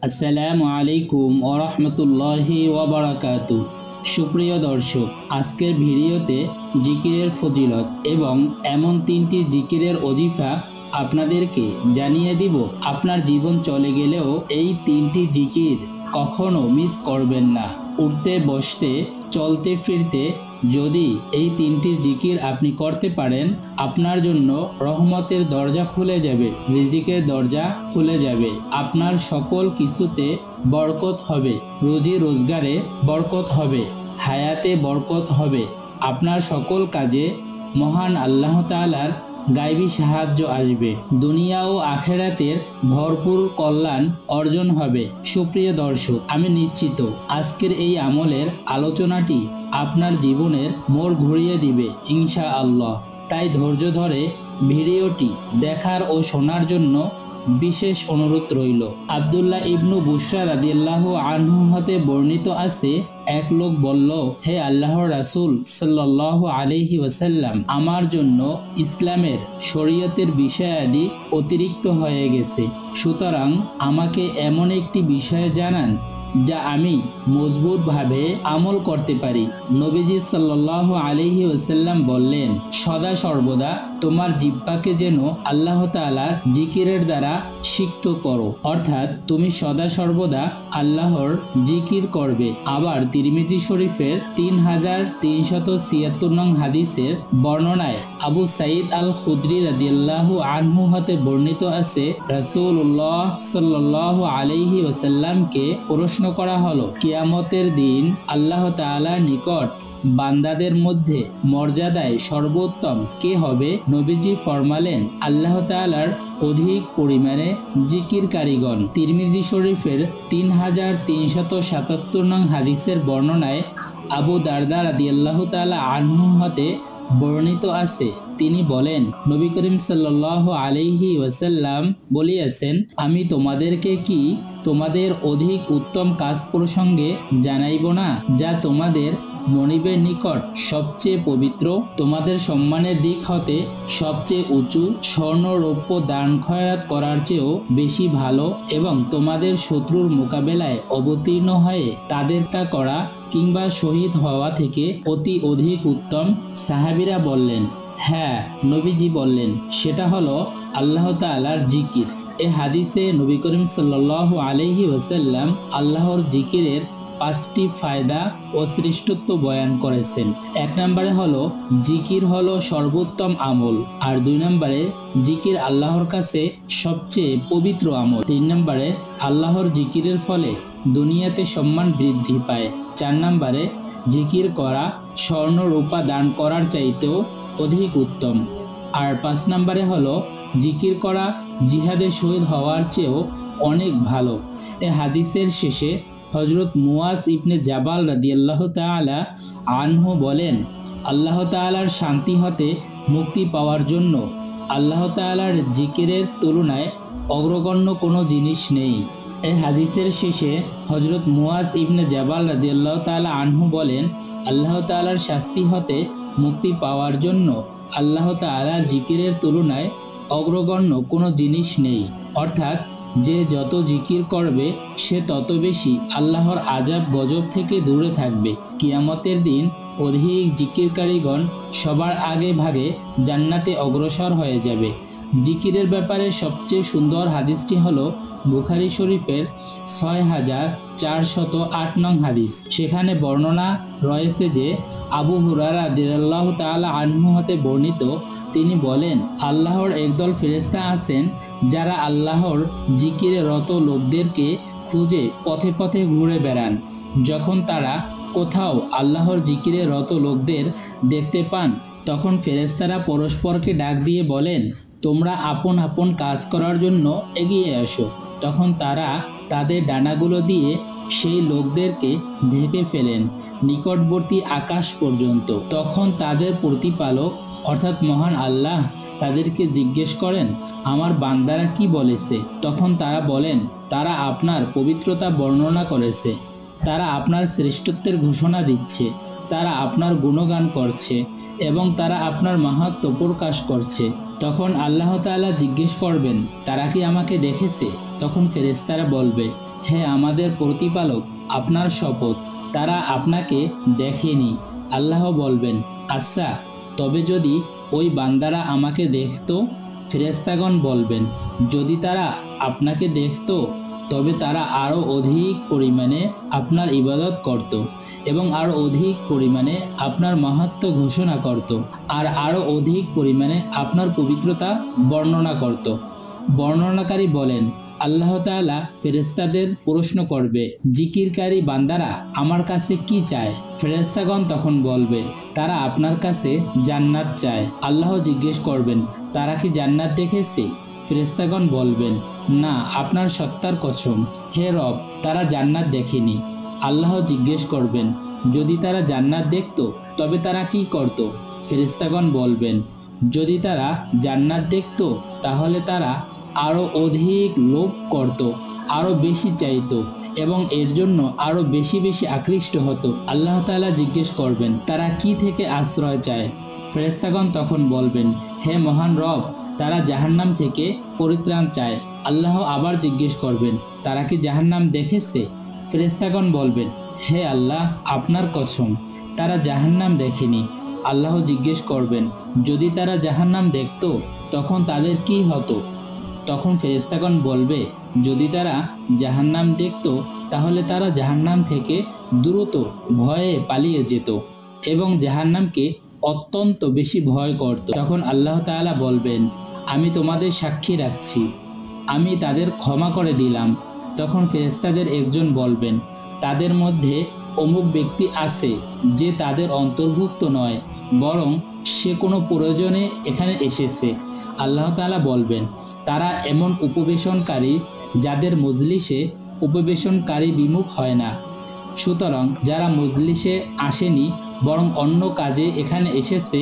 আসসালামু আলাইকুম ওয়া রাহমাতুল্লাহি ওয়া বারাকাতু। সুপ্রিয় দর্শক, আজকের ভিডিওতে জিকিরের ফজিলত এবং এমন তিনটি জিকিরের ওজিফা আপনাদেরকে জানিয়ে দিব। আপনার জীবন চলে গেলেও এই তিনটি জিকির কখনো মিস করবেন না। উঠতে বসতে চলতে ফিরতে যদি এই তিনটি জিকির আপনি করতে পারেন, আপনার জন্য রহমতের দরজা খুলে যাবে, রিজিকের দরজা খুলে যাবে, আপনার সকল কিছুতে বরকত হবে, রুজি রোজগারে বরকত হবে, হায়াতে বরকত হবে, আপনার সকল কাজে মহান আল্লাহ তাআলার গায়বী সাহায্য আসবে, দুনিয়া ও আখেরাতের ভরপুর কল্যাণ অর্জন হবে। সুপ্রিয় দর্শক, আমি নিশ্চিত আজকের এই আমলের আলোচনাটি আপনার জীবনের মোড় ঘুরিয়ে দিবে ইনশাআল্লাহ। তাই ধৈর্য ধরে ভিডিওটি দেখার ও শোনার জন্য বিশেষ অনুরোধ রইল। আব্দুল্লাহ ইবনু বুশরা রাদিয়াল্লাহু আনহু হতে বর্ণিত আছে, এক লোক বলল, হে আল্লাহর রাসূল সাল্লাল্লাহু আলাইহি ওয়াসাল্লাম, আমার জন্য ইসলামের শরীয়তের বিষয়াদি অতিরিক্ত হয়ে গেছে, সুতরাং আমাকে এমন একটি বিষয় জানান যা আমি মজবুতভাবে আমল করতে পারি। নবীজি সাল্লাল্লাহু আলাইহি ওয়াসাল্লাম বললেন, সদা সর্বদা তোমার জিহ্বাকে যেন আল্লাহ তাআলার জিকিরের দ্বারা সিক্ত করো, অর্থাৎ তুমি সদা সর্বদা আল্লাহর জিকির করবে। আবার তিরমিজি শরীফের 3376 নং হাদিসের বর্ণনায় আবু সাঈদ আল খুদরি রাদিয়াল্লাহু আনহু হতে বর্ণিত আছে, রাসূলুল্লাহ সাল্লাল্লাহু আলাইহি ওয়াসাল্লামকে প্রশ্ন করা হলো, কিয়ামতের দিন আল্লাহ তাআলার নিকট বান্দাদের মধ্যে মর্যাদায় সর্বোত্তম কে হবে? নবীজি ফরমালেন, আল্লাহ তাআলার অধিক পরিমাণে জিকিরকারীগণ। তিরমিজি শরীফের 3377 নং হাদিসের বর্ণনায় আবু দারদা রাদিয়াল্লাহু তাআলা আনহু হতে বর্ণিত আছে, তিনি বলেন, নবী করিম সাল্লাল্লাহু আলাইহি ওয়াসাল্লাম বলিয়াছেন, আমি তোমাদেরকে কি তোমাদের অধিক উত্তম কাজ প্রসঙ্গে জানাইব না, যা তোমাদের মনিবের নিকট সবচেয়ে পবিত্র, তোমাদের সম্মানের দিক হতে সবচেয়ে উঁচু, স্বর্ণ রৌপ্য দান খয়রাত করার চেয়েও বেশি ভালো, এবং তোমাদের শত্রুর মোকাবেলায় অবতীর্ণ হয়ে তাদের তা করা কিংবা শহীদ হওয়া থেকে অতি অধিক উত্তম। সাহাবীরা বললেন, হ্যাঁ। নবীজি বললেন, সেটা হলো আল্লাহ তাআলার জিকির। এ হাদিসে নবী করিম সাল্লাল্লাহু আলাইহি ওয়াসাল্লাম আল্লাহর জিকিরের 5টি ফায়দা ও শ্রেষ্ঠত্ব বয়ান করেছেন। 1 নম্বরে হলো জিকির হলো সর্বোত্তম আমল, আর 2 নম্বরে জিকির আল্লাহর কাছে সবচেয়ে পবিত্র আমল। 3 নম্বরে আল্লাহর জিকিরের ফলে দুনিয়াতে সম্মান বৃদ্ধি পায়। 4 নম্বরে জিকির করা স্বর্ণ রূপা দান করার চাইতেও অধিক উত্তম। আর 5 নম্বরে হলো জিকির করা জিহাদে শহীদ হওয়ার চেয়েও অনেক ভালো। এ হাদিসের শেষে হযরত মুয়াজ ইবনে জাবাল রাদিয়াল্লাহু তাআলা আনহু বলেন, আল্লাহ তাআলার শান্তি হতে মুক্তি পাওয়ার জন্য আল্লাহ তাআলার জিকিরের তুলনায় অগ্রগণ্য কোনো জিনিস নেই। এই হাদিসের শেষে হযরত মুয়াজ ইবনে জাবাল রাদিয়াল্লাহু তাআলা আনহু বলেন, আল্লাহ তাআলার শাস্তি হতে মুক্তি পাওয়ার জন্য আল্লাহ তাআলার জিকিরের তুলনায় অগ্রগণ্য কোনো জিনিস নেই, অর্থাৎ যে যত জিকির করবে সে তত বেশি আল্লাহর আযাব গজব থেকে দূরে থাকবে। কিয়ামতের দিন অধিক জিকিরকারীগণ সবার আগে ভাগে জান্নাতে অগ্রসর হয়ে যাবে। জিকিরের ব্যাপারে সবচেয়ে সুন্দর হাদিসটি হলো বুখারী শরীফের 6408 নং হাদিস। সেখানে বর্ণনা রয়েছে যে আবু হুরায়রা রাদিয়াল্লাহু তাআলা আনহু হতে বর্ণিত, তিনি বলেন, আল্লাহর একদল ফেরেশতা আছেন যারা আল্লাহর জিকিরে রত লোকদেরকে খুঁজে পথে পথে ঘুরে বেড়ান। যখন তারা কোথাও আল্লাহর জিকিরে রত লোকদের দেখতে পান, তখন ফেরেশতারা পরস্পরকে ডাক দিয়ে বলেন, তোমরা আপন আপন কাজ করার জন্য এগিয়ে আসো। তখন তারা তাদের ডানাগুলো দিয়ে সেই লোকদেরকে ঢেকে ফেলেন নিকটবর্তী আকাশ পর্যন্ত। তখন তাদের প্রতিপালক অর্থাৎ মহান আল্লাহ তাদেরকে জিজ্ঞেস করেন, আমার বান্দারা কি বলেছে? তখন তারা বলেন, তারা আপনার পবিত্রতা বর্ণনা করেছে, তারা আপনার শ্রেষ্ঠত্বের ঘোষণা দিচ্ছে, তারা আপনার গুণগান করছে এবং তারা আপনার মাহাত্ম্য প্রকাশ করছে। তখন আল্লাহ তাআলা জিজ্ঞেস করবেন, তারা কি আমাকে দেখেছে? তখন ফেরেশতারা বলবে, হে আমাদের প্রতিপালক, আপনার শপথ, তারা আপনাকে দেখেনি। আল্লাহ বলবেন, আচ্ছা, তবে যদি ওই বান্দারা আমাকে দেখতো? ফেরেশতাগণ বলবেন, যদি তারা আপনাকে দেখতো তবে তারা আরও অধিক পরিমাণে আপনার ইবাদত করত এবং আরও অধিক পরিমাণে আপনার মাহাত্ম্য ঘোষণা করত আর আরও অধিক পরিমাণে আপনার পবিত্রতা বর্ণনা করত। বর্ণনাকারী বলেন, আল্লাহ তাআলা ফেরেশতাদের প্রশ্ন করবে, জিকিরকারী বান্দারা আমার কাছে কি চায়? ফেরেশতাগণ তখন বলবে, তারা আপনার কাছে জান্নাত চায়। আল্লাহ জিজ্ঞেস করবেন, তারা কি জান্নাত দেখেছে? ফেরেশতাগণ বলবেন, না, আপনার সত্তার কসম, হে রব, তারা জান্নাত দেখেনি। আল্লাহ জিজ্ঞেস করবেন, যদি তারা জান্নাত দেখত তবে তারা কি করত? ফেরেশতাগণ বলবেন, যদি তারা জান্নাত দেখত তাহলে তারা আরও অধিক লোভ করত, আরও বেশি চাইতো এবং এর জন্য আরও বেশি বেশি আকৃষ্ট হতো। আল্লাহ তাআলা জিজ্ঞেস করবেন, তারা কি থেকে আশ্রয় চায়? ফেরেশতাগণ তখন বলবেন, হে মহান রব, তারা জাহান্নাম থেকে পরিত্রাণ চায়। আল্লাহ আবার জিজ্ঞেস করবেন, তারা কি জাহান্নাম দেখেছে? ফেরেশতাগণ বলবেন, হে আল্লাহ, আপনার কসম, তারা জাহান্নাম দেখেনি। আল্লাহ জিজ্ঞেস করবেন, যদি তারা জাহান্নাম দেখত তখন তাদের কি হতো? তখন ফেরেশতাগণ বলবে, যদি তারা জাহান্নাম দেখত তাহলে তারা জাহান্নাম থেকে দ্রুত ভয়ে পালিয়ে যেত এবং জাহান্নামকে অত্যন্ত বেশি ভয় করত। তখন আল্লাহ তাআলা বলবেন, আমি তোমাদের সাক্ষী রাখছি, আমি তাদের ক্ষমা করে দিলাম। তখন ফেরেশতাদের একজন বলবেন, তাদের মধ্যে অমুক ব্যক্তি আছে যে তাদের অন্তর্ভুক্ত নয়, বরং সে কোনো প্রয়োজনে এখানে এসেছে। আল্লাহ তাআলা বলবেন, তারা এমন উপবেশনকারী যাদের মজলিসে উপবেশনকারী বিমুখ হয় না। সুতরাং যারা মজলিসে আসেনি বরং অন্য কাজে এখানে এসেছে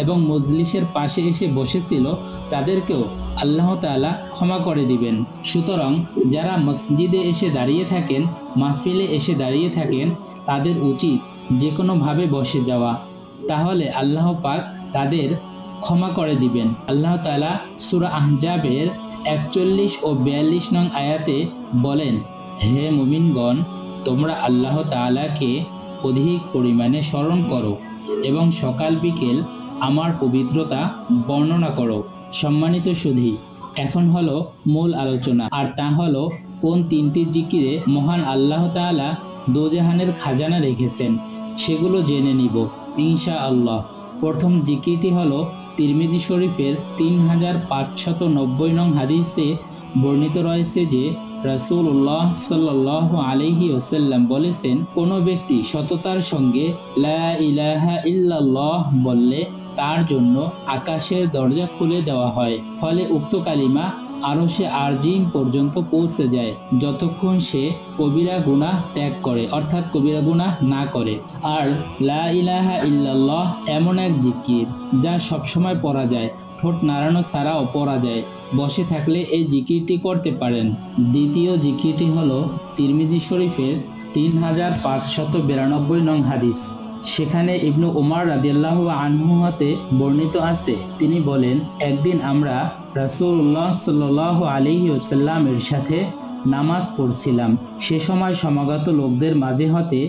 এবং মজলিসের পাশে এসে বসেছিল, তাদেরকেও আল্লাহ তাআলা ক্ষমা করে দিবেন। সুতরাং যারা মসজিদে এসে দাঁড়িয়ে থাকেন, মাহফিলে এসে দাঁড়িয়ে থাকেন, তাদের উচিত যে কোনোভাবে বসে যাওয়া, তাহলে আল্লাহ পাক তাদের ক্ষমা করে দিবেন। আল্লাহ তাআলা সূরা আহজাবের 41 ও 42 নং আয়াতে বলেন, হে মুমিনগণ, তোমরা আল্লাহ তাআলাকে অধিক পরিমাণে স্মরণ করো এবং সকাল বিকেল আমার পবিত্রতা বর্ণনা করো। সম্মানিত সুধী, এখন হলো মূল আলোচনা, আর তা হলো কোন তিনটি জিকিরে মহান আল্লাহ তাআলা দোজাহানের খাজানা রেখেছেন, সেগুলো জেনে নিব ইনশাআল্লাহ। প্রথম জিকিরটি হলো তিরমিজি শরীফের 3590 নং হাদিসে বর্ণিত রয়েছে যে রাসূলুল্লাহ সাল্লাল্লাহু আলাইহি ওয়াসাল্লাম বলেছেন, কোনো ব্যক্তি সততার সঙ্গে লা ইলাহা ইল্লাল্লাহ বললে তার জন্য আকাশের দরজা খুলে দেওয়া হয়, ফলে উক্ত কালিমা আরশে আজিম পর্যন্ত পৌঁছে যায় যতক্ষণ সে কবিরা গুনাহ ত্যাগ করে, অর্থাৎ কবিরা গুনাহ না করে। আর লা ইলাহা ইল্লাল্লাহ এমন এক জিকির যা সবসময় পড়া যায়, ঠোঁট নাড়ানো ছাড়াও পড়া যায়। বসে থাকলে এই জিকিরটি করতে পারেন। দ্বিতীয় জিকিরটি হলো তিরমিজি শরীফের 3592 নং হাদিস। সেখানে ইবনু উমর রাদিয়াল্লাহু আনহু হতে বর্ণিত আছে, তিনি বলেন, একদিন আমরা রাসূলুল্লাহ সাল্লাল্লাহু আলাইহি ওয়াসাল্লামের সাথে নামাজ পড়ছিলাম। সে সময় সমাগত লোকদের মাঝে হতে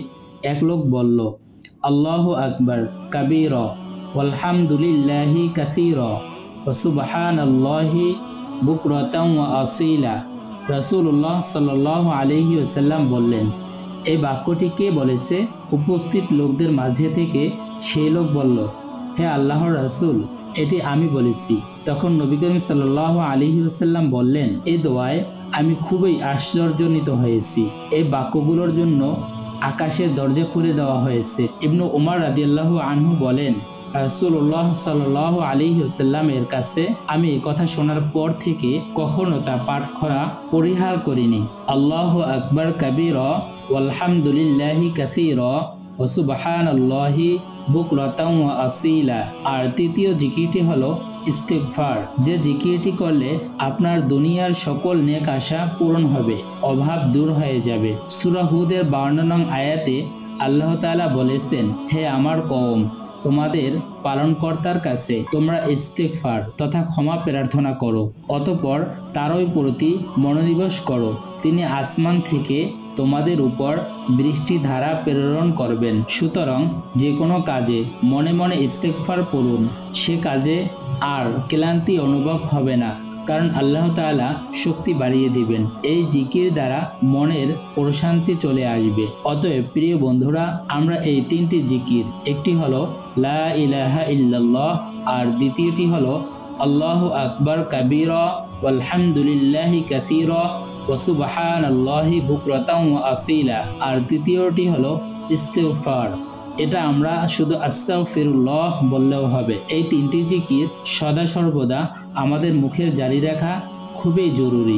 এক লোক বলল, আল্লাহু আকবার কাবীরা ওয়ালহামদুলিল্লাহি কাসীরা ওয়া সুবহানাল্লাহি বুকরাতান ওয়া আসীলা। রাসূলুল্লাহ সাল্লাল্লাহু আলাইহি ওয়াসাল্লাম বললেন, এই বাক্যটি কে বলেছে? উপস্থিত লোকদের মাঝে থেকে সেই লোক বলল, হে আল্লাহর রাসূল, এটি আমি বলেছি। তখন নবী করিম সাল্লাল্লাহু আলাইহি ওয়াসাল্লাম বললেন, এই দোয়ায় আমি খুবই আশ্চর্যান্বিত হয়েছি। এই বাক্যগুলোর জন্য আকাশের দরজা খুলে দেওয়া হয়েছে। ইবনু উমর রাদিয়াল্লাহু আনহু বলেন, রাসূলুল্লাহ সাল্লাল্লাহু আলাইহি ওয়াসাল্লামের কাছে আমি এই কথা শোনার পর থেকে কখনো তা পাঠ করা পরিহার করিনি। আল্লাহু আকবার কাবীরা ওয়ালহামদুলিল্লাহি কাসীরা ওয়া সুবহানাল্লাহি বুকরাতান ওয়া আসীলা। আর তৃতীয় জিকিরটি হলো ইস্তিগফার, যে জিকিরটি করলে আপনার দুনিয়ার সকল নেক আশা পূরণ হবে, অভাব দূর হয়ে যাবে। সূরা হুদের 52 নং আয়াতে আল্লাহ তাআলা বলেছেন, হে আমার কওম, তোমাদের পালনকর্তার কাছে তোমরা ইস্তিগফার তথা ক্ষমা প্রার্থনা করো, অতঃপর তারই প্রতি মনোনিবেশ করো। তিনি আসমান থেকে তোমাদের উপর বৃষ্টি ধারা প্রেরণ করবেন। সুতরাং যে কোনো কাজে মনে মনে ইস্তিগফার করুন, সে কাজে আর ক্লান্তি অনুভব হবে না, কারণ আল্লাহ তাআলা শক্তি বাড়িয়ে দিবেন। এই জিকির দ্বারা মনের প্রশান্তি চলে আসবে। অতএব প্রিয় বন্ধুরা, আমরা এই তিনটি জিকির, একটি হলো লা ইলাহা ইল্লাল্লাহ, আর দ্বিতীয়টি হলো আল্লাহু আকবার কাবীরা ওয়ালহামদুলিল্লাহি কাসীরা ওয়া সুবহানাল্লাহি বুকরাতাও ওয়া আসীলা, আর তৃতীয়টি হলো ইস্তিগফার। এটা আমরা শুধু আস্তাগফিরুল্লাহ বললেও হবে। এই তিনটি জিকির সদা সর্বদা আমাদের মুখের জারি রাখা খুবই জরুরি।